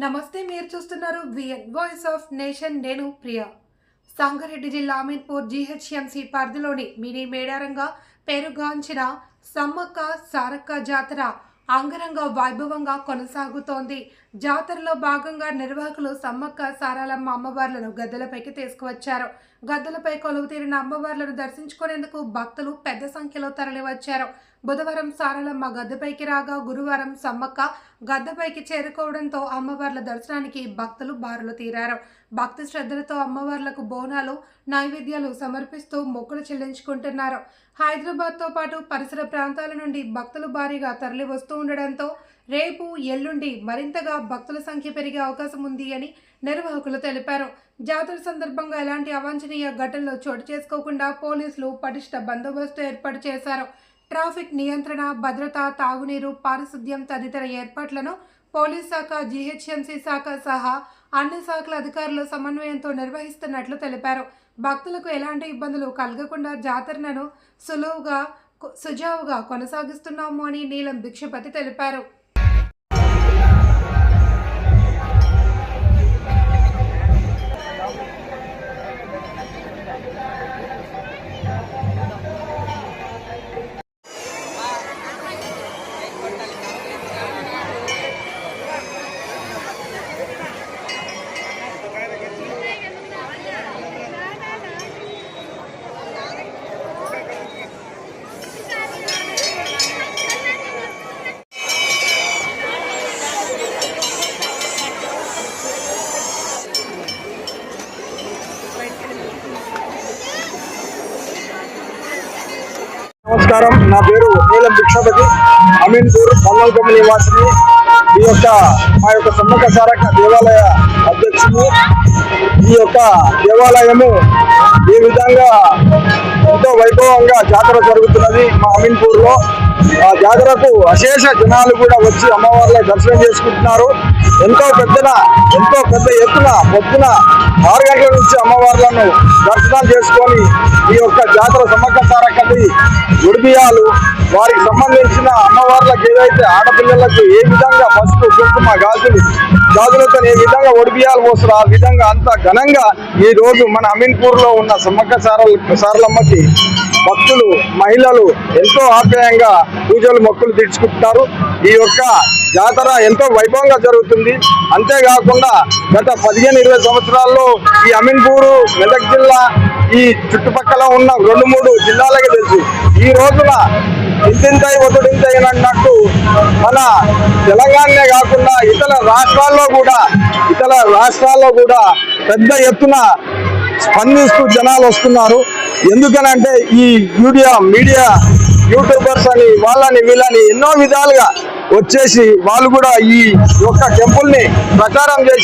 నమస్తే, మీరు చూస్తున్నారు విఎన్ వాయిస్ ఆఫ్ నేషన్. నేను ప్రియా. సంగారెడ్డి జిల్లా అమీన్పూర్ జీహెచ్ఎంసీ పరిధిలోని మినీ మేడారంగా పేరుగాంచిన సమ్మక్క సారక్క జాతర అంగరంగ వైభవంగా కొనసాగుతోంది. జాతరలో భాగంగా నిర్వాహకులు సమ్మక్క సారాలమ్మ అమ్మవార్లను గద్దెలపైకి తీసుకువచ్చారు. గద్దెలపై కొలువు తీరిన అమ్మవార్లను దర్శించుకునేందుకు భక్తులు పెద్ద సంఖ్యలో తరలివచ్చారు. బుధవారం సారాలమ్మ గద్దెపైకి రాగా గురువారం సమ్మక్క గద్దెపైకి చేరుకోవడంతో అమ్మవార్ల దర్శనానికి భక్తులు బారులు తీరారు. భక్తి శ్రద్ధలతో అమ్మవార్లకు బోనాలు నైవేద్యాలు సమర్పిస్తూ మొక్కులు చెల్లించుకుంటున్నారు. హైదరాబాద్తో పాటు పరిసర ప్రాంతాల నుండి భక్తులు భారీగా తరలి వస్తూ ఉండడంతో రేపు ఎల్లుండి మరింతగా భక్తుల సంఖ్య పెరిగే అవకాశం ఉంది అని నిర్వాహకులు తెలిపారు. జాతర సందర్భంగా ఎలాంటి అవాంఛనీయ ఘటనలు చోటు చేసుకోకుండా పోలీసులు పటిష్ట బందోబస్తు ఏర్పాటు చేశారు. ట్రాఫిక్ నియంత్రణ, భద్రత, తాగునీరు, పారిశుద్ధ్యం తదితర ఏర్పాట్లను పోలీస్ శాఖ, జీహెచ్ఎంసీ శాఖ సహా అన్ని శాఖల అధికారులు సమన్వయంతో నిర్వహిస్తున్నట్లు తెలిపారు. భక్తులకు ఎలాంటి ఇబ్బందులు కలగకుండా జాతరను సుజావుగా కొనసాగిస్తున్నాము అని నీలం భిక్షపతి తెలిపారు. నమస్కారం, నా పేరు నీలం భిక్షపతి, అమీన్పూర్ పల్లెకొమ్మ నివాసిని. మా యొక్క సమ్మక్క సారక్క దేవాలయ అధ్యక్షుడు. ఈ యొక్క దేవాలయము ఈ విధంగా ఎంతో వైభవంగా జాతర జరుగుతున్నది మా అమీన్పూర్లో. ఆ జాతరకు అశేష జనాలు కూడా వచ్చి అమ్మవార్ల దర్శనం చేసుకుంటున్నారు. ఎంతో పెద్ద ఎత్తున పొద్దున 6 గంటల నుంచి అమ్మవార్లను దర్శనాలు చేసుకొని ఈ యొక్క జాతర సమ్మక్క సారక్కది గుడిబియ్యాలు, వారికి సంబంధించిన అమ్మవార్లకు ఏదైతే ఆడపిల్లలకు ఏ విధంగా పసుపు, కుంకుమ, గాజులతో ఏ విధంగా ఒడిబియ్యాలు పోస్తారు, ఆ విధంగా అంత ఘనంగా ఈ రోజు మన అమీన్పూర్లో ఉన్న సమ్మక్క సారలమ్మకి భక్తులు, మహిళలు ఎంతో ఆప్యాయంగా పూజలు, మొక్కులు తీర్చుకుంటున్నారు. ఈ యొక్క జాతర ఎంతో వైభవంగా జరుగుతుంది. అంతేకాకుండా గత 15-20 సంవత్సరాల్లో ఈ అమీన్పూరు, మెదక్ జిల్లా, ఈ చుట్టుపక్కల ఉన్న 2-3 జిల్లాలకే తెలుసు. ఈ రోజున ఇంతింతై ఒత్తిడింతైనట్టు మన తెలంగాణనే కాకుండా ఇతర రాష్ట్రాల్లో కూడా పెద్ద ఎత్తున స్పందిస్తూ జనాలు వస్తున్నారు. ఎందుకనంటే ఈ మీడియా యూట్యూబర్స్ అని వీళ్ళని ఎన్నో విధాలుగా వచ్చేసి వాళ్ళు కూడా ఈ యొక్క టెంపుల్ని ప్రచారం చేసి